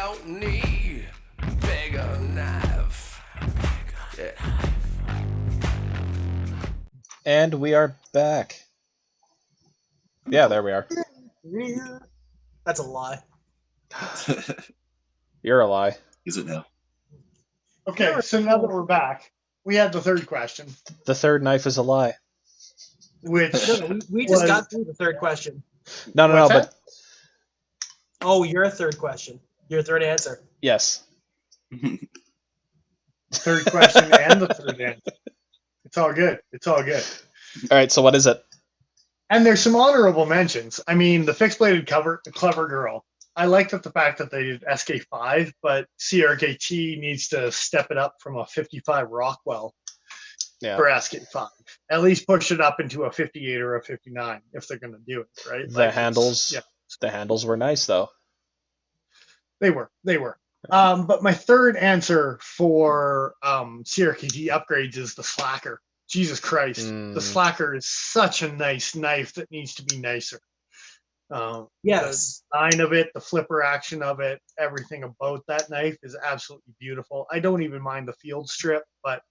don't need bigger knife. Yeah. And we are back. Yeah, there we are. That's a lie. You're a lie. Is it now? Okay, so now that we're back, we had the third question, The third knife is a lie. which No, we just was- got through the third question. No, What's but Oh, your third question. Your third answer. yes. third question and the third answer. It's all good. It's all good. All right, so what is it? And there's some honorable mentions. I mean, the fixed-bladed clever girl. I liked the fact that they did SK5, but CRKT needs to step it up from a 55 Rockwell for SK5. At least push it up into a 58 or a 59 if they're going to do it, right? The handles were nice though. They were. But my third answer for CRKT upgrades is the slacker. Jesus Christ. The slacker is such a nice knife that needs to be nicer. Yes. The design of it, the flipper action of it, everything about that knife is absolutely beautiful. I don't even mind the field strip, but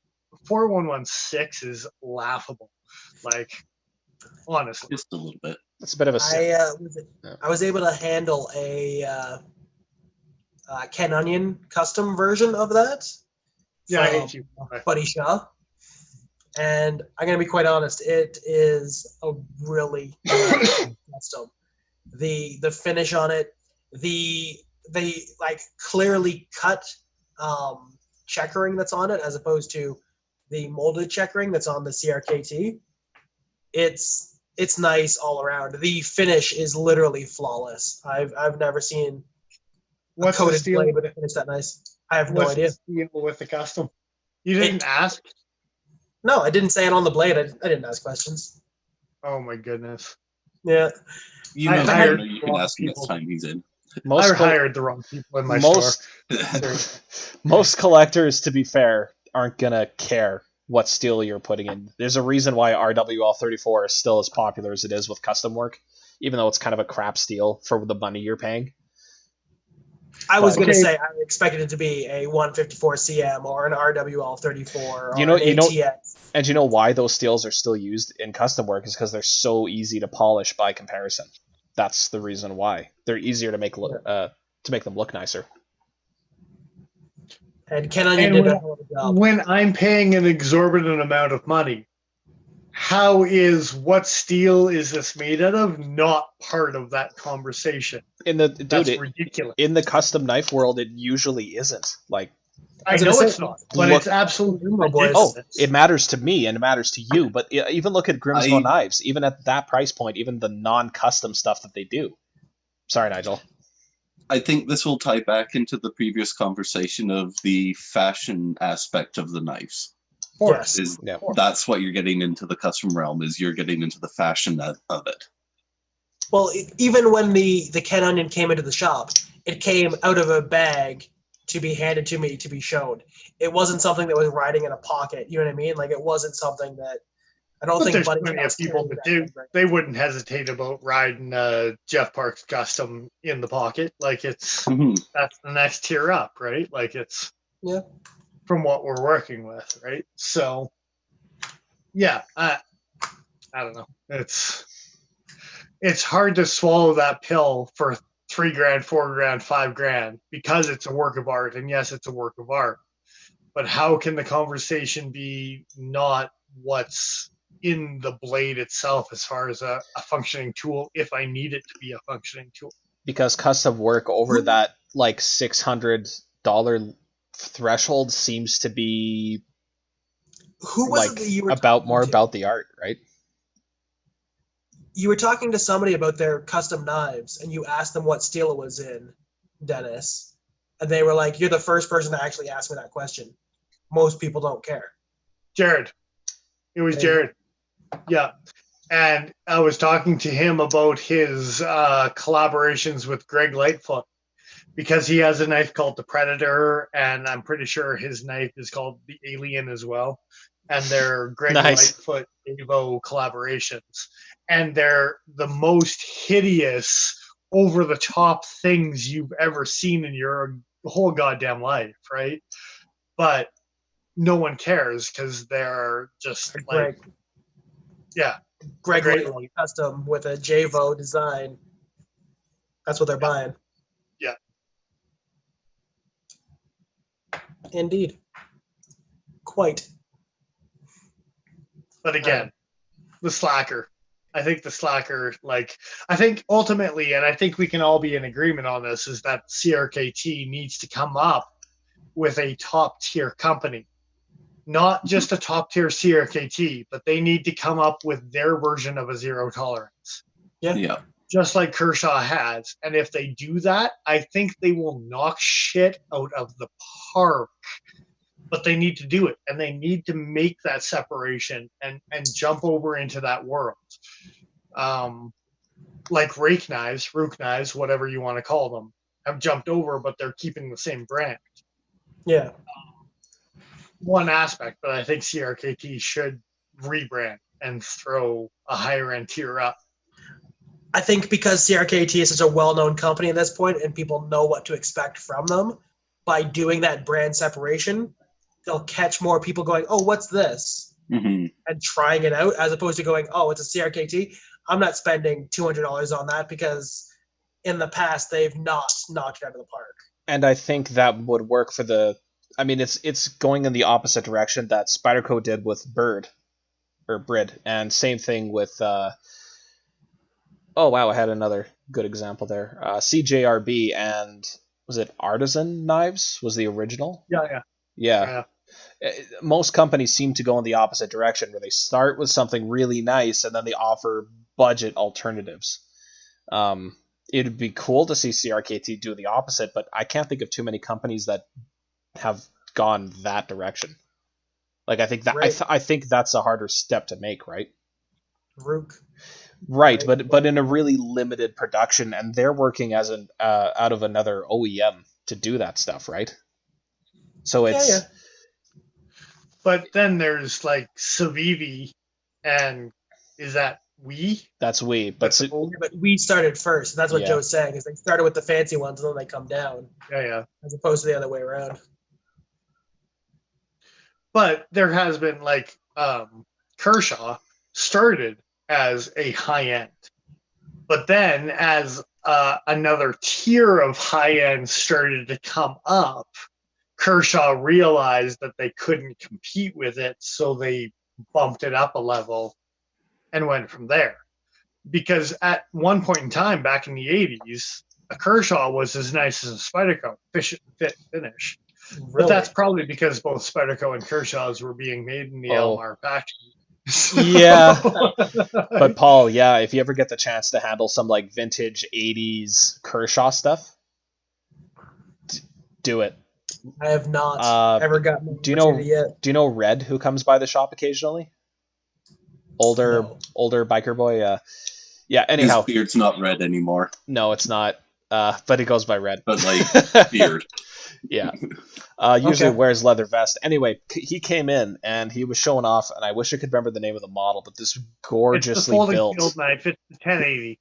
4116 is laughable. Like, honestly. Just a little bit. It's a bit of a I was able to handle a Ken Onion custom version of that. Yeah, I from hate you. Buddy Shaw. And I'm gonna be quite honest, it is a really good custom. The finish on it, they like clearly cut checkering that's on it as opposed to the molded checkering that's on the CRKT. It's nice all around. The finish is literally flawless. I've never seen What's a the coated steel? blade with a finish that nice. I have no What's idea. the steel with the custom? You didn't ask? No, I didn't say it on the blade. I didn't ask questions. Oh my goodness. Yeah. You I know, hired you can wrong ask him next people. time he's in. most I hired the wrong people in my most store. most collectors, to be fair, aren't gonna care what steel you're putting in. There's a reason why RWL34 is still as popular as it is with custom work, even though it's kind of a crap steel for the money you're paying. I was going to Okay. say I expected it to be a 154 CM or an RWL 34 or You know- an you know- ATX. And you know why those steels are still used in custom work is because they're so easy to polish by comparison. That's the reason why they're easier to make them look nicer. And Ken Onion And did a hell of a job. When I'm paying an exorbitant amount of money, how is what steel is this made out of not part of that conversation? That's ridiculous. In the custom knife world, it usually isn't. Like, I was know gonna it's say, not, but look- it's absolutely Oh, boys. ridiculous. it matters to me and it matters to you. But even look at Grimsmo I- knives. Even at that price point, even the non-custom stuff that they do. Sorry, Nigel. I think this will tie back into the previous conversation of the fashion aspect of the knives. Yes. Is Yeah. That's what you're getting into the custom realm, is you're getting into the fashion of it. Well, even when the Ken Onion came into the shop, it came out of a bag to be handed to me to be shown. It wasn't something that was riding in a pocket. You know what I mean? Like, it wasn't something that I don't But think there's Buddy plenty of Shop's people carrying that that do. thing right They wouldn't hesitate about riding Jeff Park's custom in the pocket. Like that's the next tier up, right? Like it's Yeah. from what we're working with, right? So yeah, I don't know. It's hard to swallow that pill for $3,000, $4,000, $5,000 because it's a work of art, and yes, it's a work of art. But how can the conversation be not what's in the blade itself as far as a functioning tool if I need it to be a functioning tool? Because custom work over that like $600 threshold seems to be Who was like it that you were about more talking to? about the art, right? You were talking to somebody about their custom knives, and you asked them what steel it was in, Dennis, and they were like, "You're the first person to actually ask me that question. Most people don't care." Jared. It was Jared. Yeah. And I was talking to him about his collaborations with Greg Lightfoot because he has a knife called the Predator, and I'm pretty sure his knife is called the Alien as well. And they're Greg Nice. Lightfoot Avo collaborations. And they're the most hideous over the top things you've ever seen in your whole goddamn life, right? But no one cares because they're just like, yeah, Greg Great. Lately custom with a JVO design. That's what they're buying. Yeah. Indeed. Quite. But again, the slacker. I think the slacker, like, I think ultimately, and I think we can all be in agreement on this, is that CRKT needs to come up with a top tier company. Not just a top tier CRKT, but they need to come up with their version of a zero tolerance. Yeah. Just like Kershaw has. And if they do that, I think they will knock shit out of the park. But they need to do it, and they need to make that separation and jump over into that world. Like rake knives, rook knives, whatever you want to call them, have jumped over, but they're keeping the same brand. Yeah. One aspect, but I think CRKT should rebrand and throw a higher end tier up. I think because CRKT is such a well-known company at this point and people know what to expect from them, by doing that brand separation, they'll catch more people going, oh, what's this? Mm-hmm. And trying it out, as opposed to going, oh, it's a CRKT. I'm not spending $200 on that because in the past they've not knocked it out of the park. And I think that would work for the. I mean, it's going in the opposite direction that Spyderco did with Brid, and same thing with. Oh wow, I had another good example there. CJRB and was it Artisan Knives was the original? Yeah. Most companies seem to go in the opposite direction, where they start with something really nice and then they offer budget alternatives. It'd be cool to see CRKT do the opposite, but I can't think of too many companies that have gone that direction. Like I think that Right. I think that's a harder step to make, right? Rook. Right, but in a really limited production, and they're working as an out of another OEM to do that stuff, right? So it's. Yeah. But then there's like Civivi, and is that we? That's but But we started first. That's what Yeah. Joe's saying, is they started with the fancy ones and then they come down, Yeah. as opposed to the other way around. But there has been like Kershaw started as a high end, but then as another tier of high end started to come up, Kershaw realized that they couldn't compete with it, so they bumped it up a level and went from there. Because at one point in time back in the 80s, a Kershaw was as nice as a Spyderco, fit finish. Really? But that's probably because both Spyderco and Kershaws were being made in the Elmar factory. Yeah. But Paul, yeah, if you ever get the chance to handle some like vintage 80s Kershaw stuff, do it. I have not ever gotten an do you know opportunity yet. Do you know Red, who comes by the shop occasionally? Older biker boy. Yeah. Anyhow, His beard's not red anymore, no, it's not. But he goes by Red. but like beard. Yeah. Usually Okay. wears leather vest. Anyway, he came in and he was showing off, and I wish I could remember the name of the model, but this It's gorgeously the folding built. field knife. It's the 1080.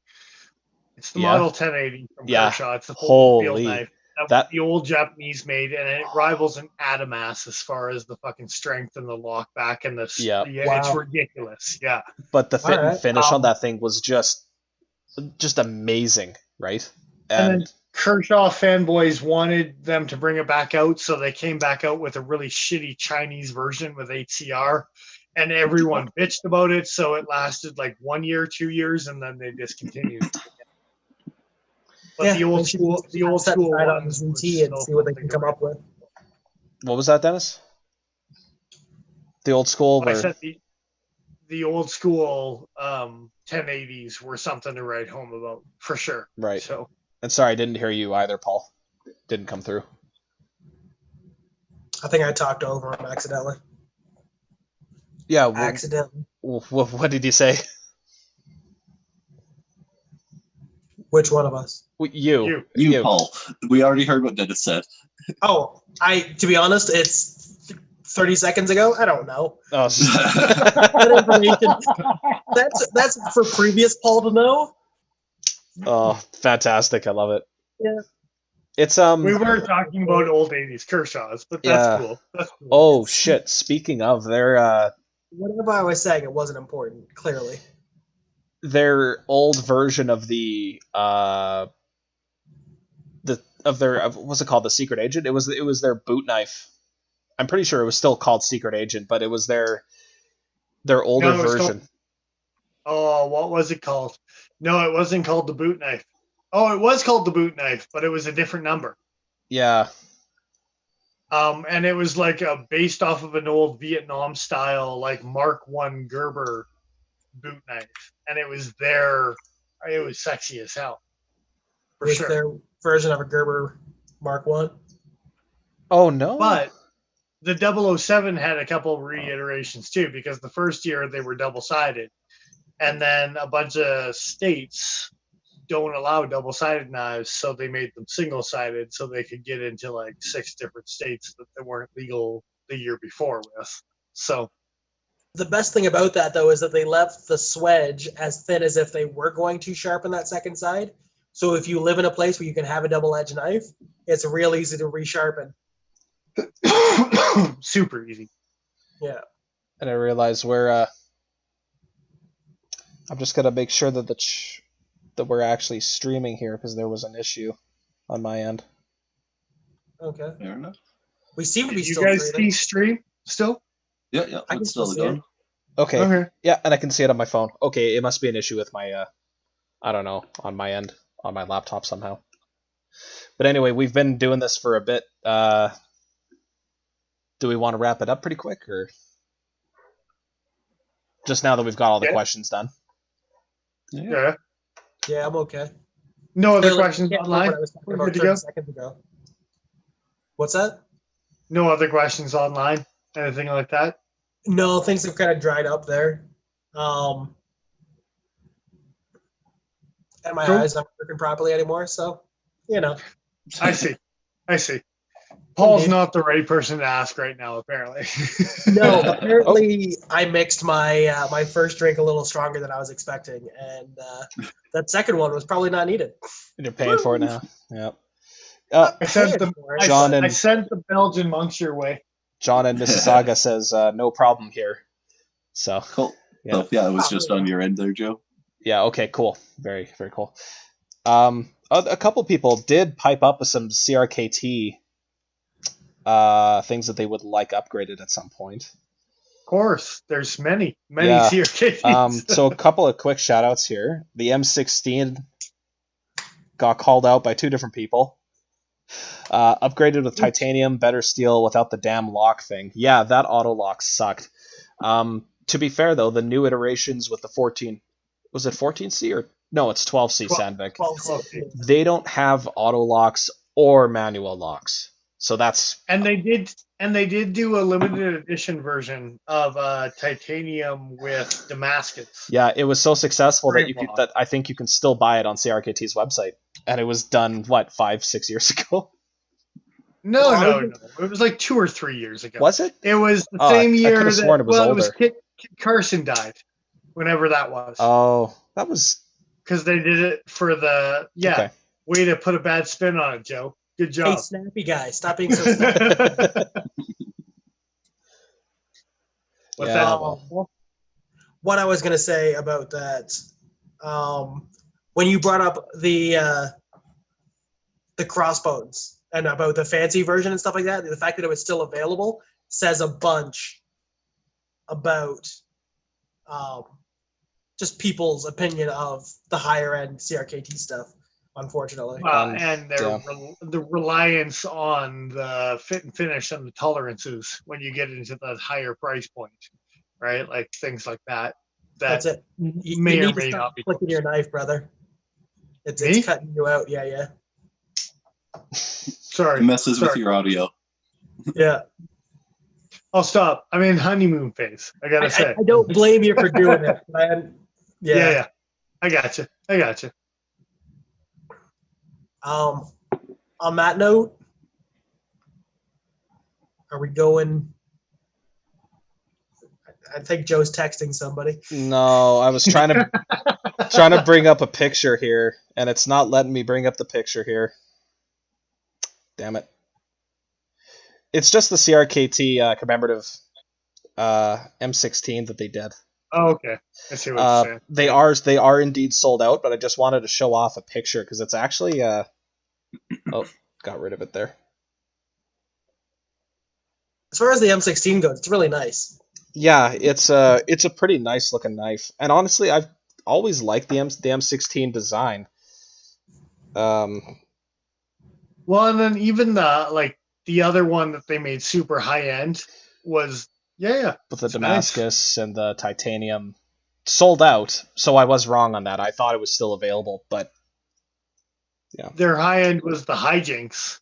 It's the Yeah. model 1080 from Yeah. Kershaw. It's the folding Holy. field knife. That That- was the old Japanese made, and it rivals an Adamas as far as the fucking strength and the lock back and the. Yeah. It's Wow. ridiculous. Yeah. But the fit and Alright. finish on that thing was just amazing, right? And then Kershaw fanboys wanted them to bring it back out, so they came back out with a really shitty Chinese version with HCR, and everyone bitched about it. So it lasted like 1 year, 2 years, and then they discontinued. But Yeah, the old they should school, set aside on ones ZT were and still see what they something can come to up with. what was that, Dennis? The old school I where said the old school 1080s were something to write home about for sure. right. So And sorry, I didn't hear you either, Paul. Didn't come through. I think I talked over him accidentally. Yeah. Accidentally. What did you say? Which one of us? You. You, Paul. We already heard what Dennis said. Oh, to be honest, it's 30 seconds ago. I don't know. Oh, That information, that's for previous Paul to know. Oh, fantastic! I love it. Yeah. It's We were talking about old 80s Kershaws, but that's Yeah. cool. That's cool. Oh shit! Speaking of, Whatever I was saying, it wasn't important. Clearly, their old version of what's it called, the Secret Agent. It was their boot knife. I'm pretty sure it was still called Secret Agent, but it was their older No, it was version. called, oh, what was it called? No, it wasn't called the boot knife. Oh, it was called the boot knife, but it was a different number. Yeah, And it was like based off of an old Vietnam style, like Mark One Gerber boot knife, and it was sexy as hell, for with sure. their version of a Gerber Mark One. Oh no! But the 007 had a couple reiterations too, because the first year they were double-sided, and then a bunch of states don't allow double-sided knives, so they made them single-sided so they could get into like 6 different states that they weren't legal the year before with. So The best thing about that, though, is that they left the swedge as thin as if they were going to sharpen that second side. So if you live in a place where you can have a double-edged knife, it's real easy to resharpen. super easy. Yeah. And I realize I'm just gonna make sure that that we're actually streaming here, because there was an issue on my end. Okay. Fair enough. We seem to be Did you still guys breathing. see stream still? Yeah, I can it's still still see done. it. Okay. Okay. Yeah, and I can see it on my phone. Okay, it must be an issue with my I don't know, on my end, on my laptop somehow. But anyway, we've been doing this for a bit. Do we want to wrap it up pretty quick, or just now that we've got all the questions done? Yeah. Yeah, I'm okay. No other Clearly, questions I can't remember online? what I was talking We're about good to 30 go? seconds ago. What's that? No other questions online? Anything like that? No, things have kind of dried up there. And my Cool. eyes aren't working properly anymore, so, you know. I see. Paul's Indeed. not the right person to ask right now, apparently. No, apparently I mixed my my first drink a little stronger than I was expecting, and that second one was probably not needed. And you're paying for it now. Yep. I sent the John and- I sent the Belgian monks your way. John and Mississauga says no problem here. So Cool. Yeah. So, yeah, it was just on your end there, Joe. yeah, okay, cool, very very cool. A couple people did pipe up with some CRKT things that they would like upgraded at some point. Of course, there's many Yeah. CRKTs. So a couple of quick shout outs here. The M16 got called out by 2 different people. Upgraded with titanium, better steel without the damn lock thing. Yeah, that auto lock sucked. To be fair though, the new iterations with the 14, was it 14C or no? It's 12C, Sandvik. 12. They don't have auto locks or manual locks, so that's and they did do a limited edition version of titanium with Damascus. yeah. It was so successful that Great lock. that I think you can still buy it on CRKT's website, and it was done what 5-6 years ago. No. It was like 2 or 3 years ago. Was it? It was the Oh, same I year could've that sworn it was it was older. Kit Carson died, whenever that was, Oh, that was because they did it for the okay. way to put a bad spin on it, Joe. Good Hey, job. snappy guy, stop being so snappy. What's Yeah, that? well. What I was going to say about that, when you brought up the crossbones and about the fancy version and stuff like that, the fact that it was still available says a bunch about just people's opinion of the higher end CRKT stuff, unfortunately. And the reliance on the fit and finish and the tolerances when you get into that higher price point, right? Like things like that. That's it. You may or need to may stop not be clicking your knife, brother. Me? It's cutting you out. Yeah. Sorry. It messes with your audio. Yeah. I'll stop. I'm in honeymoon phase. I gotta say. I don't blame you for doing it, man. Yeah. I got you. On that note, are we going? I think Joe's texting somebody. No, I was trying to Trying to bring up a picture here, and it's not letting me bring up the picture here. Damn it. It's just the CRKT commemorative M16 that they did. Oh, okay. I see what you're saying. They are indeed sold out, but I just wanted to show off a picture because it's actually oh, got rid of it there. As far as the M16 goes, it's really nice. Yeah, it's a pretty nice looking knife, and honestly, I've always liked the M16 design. Well, and then even the other one that they made super high end was with the Damascus and the titanium sold out, so I was wrong on that. I thought it was still available, but yeah. Their high end was the Hijinks,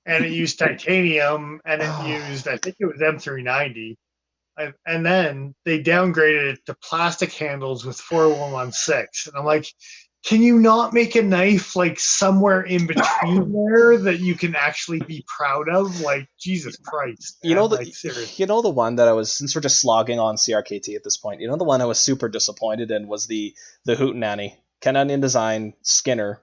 and it used titanium, and it used, I think it was M390, and then they downgraded it to plastic handles with 4116, and I'm like, can you not make a knife like somewhere in between there that you can actually be proud of? Like, Jesus Christ. You know seriously. You know the one that I was, since we're just slogging on CRKT at this point, you know the one I was super disappointed in was the Hootenanny Ken Onion design Skinner.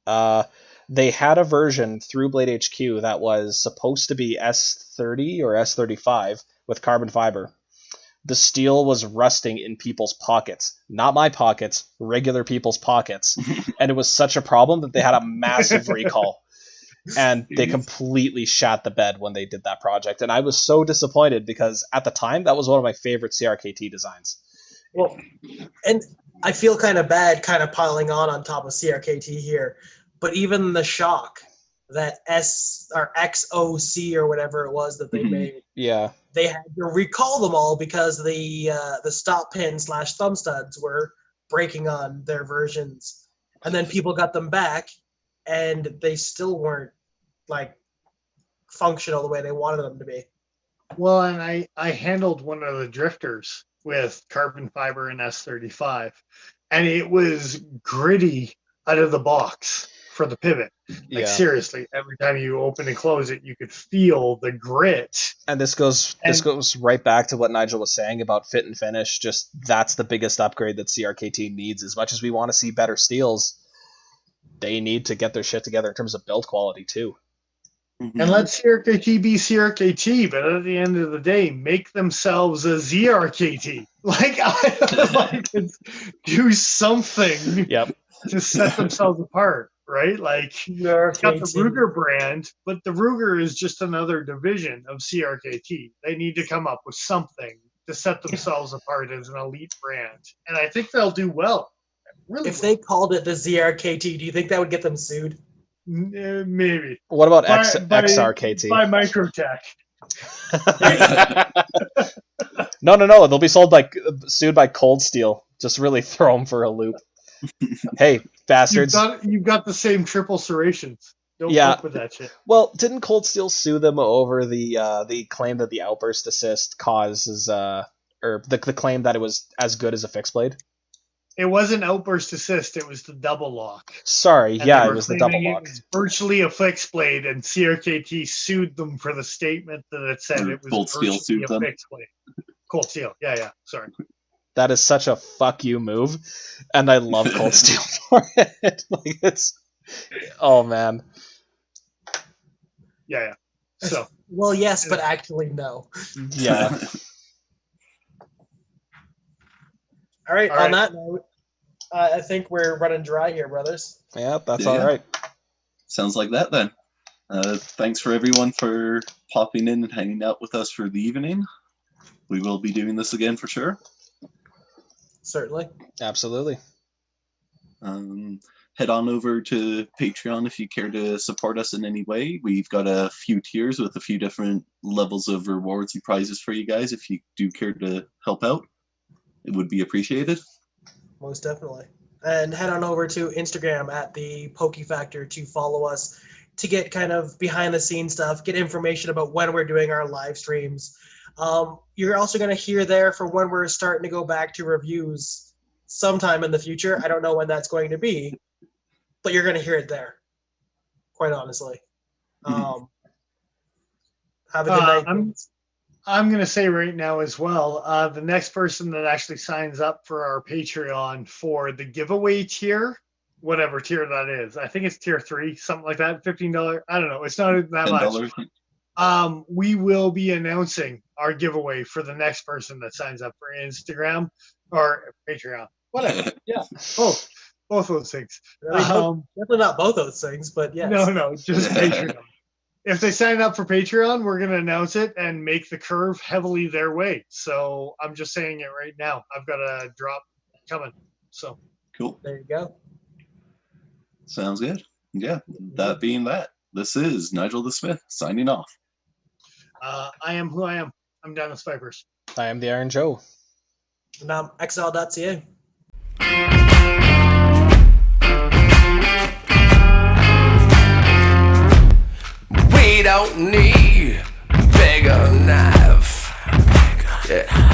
They had a version through Blade HQ that was supposed to be S30 or S35 with carbon fiber. The steel was rusting in people's pockets. Not my pockets, regular people's pockets. And it was such a problem that they had a massive recall. And they completely shat the bed when they did that project. And I was so disappointed because at the time, that was one of my favorite CRKT designs. Well, and I feel kind of bad kind of piling on top of CRKT here. But even the shock, that S or XOC or whatever it was that they made. Yeah. They had to recall them all because the stop pin / thumb studs were breaking on their versions, and then people got them back, and they still weren't like functional the way they wanted them to be. Well, and I handled one of the drifters with carbon fiber and S35, and it was gritty out of the box for the pivot. Like, seriously, every time you open and close it, you could feel the grit. And this goes right back to what Nigel was saying about fit and finish. Just that's the biggest upgrade that CRKT needs. As much as we want to see better steels, they need to get their shit together in terms of build quality too. And let CRKT be CRKT, but at the end of the day, make themselves a ZRKT. Like, do something to set themselves apart. Right? Like, it's got the Ruger brand, but the Ruger is just another division of CRKT. They need to come up with something to set themselves apart as an elite brand. And I think they'll do well. Really if they called it the ZRKT, do you think that would get them sued? Maybe. What about XRKT? By Microtech. No. They'll be sued by Cold Steel. Just really throw them for a loop. Hey, bastards! You've got the same triple serrations. Don't fuck with that shit. Well, didn't Cold Steel sue them over the claim that the outburst assist causes or the claim that it was as good as a fixed blade? It wasn't outburst assist. It was the double lock. Sorry, it was the double lock. It was virtually a fixed blade, and CRKT sued them for the statement that it said it was Cold Steel sued them. Fixed blade. Cold Steel, yeah. Sorry. That is such a fuck you move, and I love Cold Steel for it. Like, it's, oh man. Yeah. So. Well, yes, but actually no. Yeah. All right. On that note, I think we're running dry here, brothers. Yeah, that's all right. Sounds like that then. Thanks for everyone for popping in and hanging out with us for the evening. We will be doing this again for sure. Certainly. Absolutely. Head on over to Patreon if you care to support us in any way. We've got a few tiers with a few different levels of rewards and prizes for you guys. If you do care to help out, it would be appreciated. Most definitely. And head on over to Instagram at the Pokey Factor to follow us, to get kind of behind the scenes stuff, get information about when we're doing our live streams. You're also going to hear there for when we're starting to go back to reviews sometime in the future. I don't know when that's going to be, but you're going to hear it there, quite honestly. Have a good night. I'm going to say right now as well, the next person that actually signs up for our Patreon for the giveaway tier, whatever tier that is, I think it's tier 3, something like that, $15. I don't know. It's not that much. We will be announcing our giveaway for the next person that signs up for Instagram or Patreon. Whatever. Yeah. Both those things. I mean, definitely not both those things, but yes. No, just Patreon. If they sign up for Patreon, we're going to announce it and make the curve heavily their way. So I'm just saying it right now. I've got a drop coming. So Cool. There you go. Sounds good. Yeah. That being that, this is Nigel the Smith signing off. I am who I am. I'm Dennis Vipers. I am the Iron Joe. And I'm xl.ca. We don't need bigger knife. Yeah.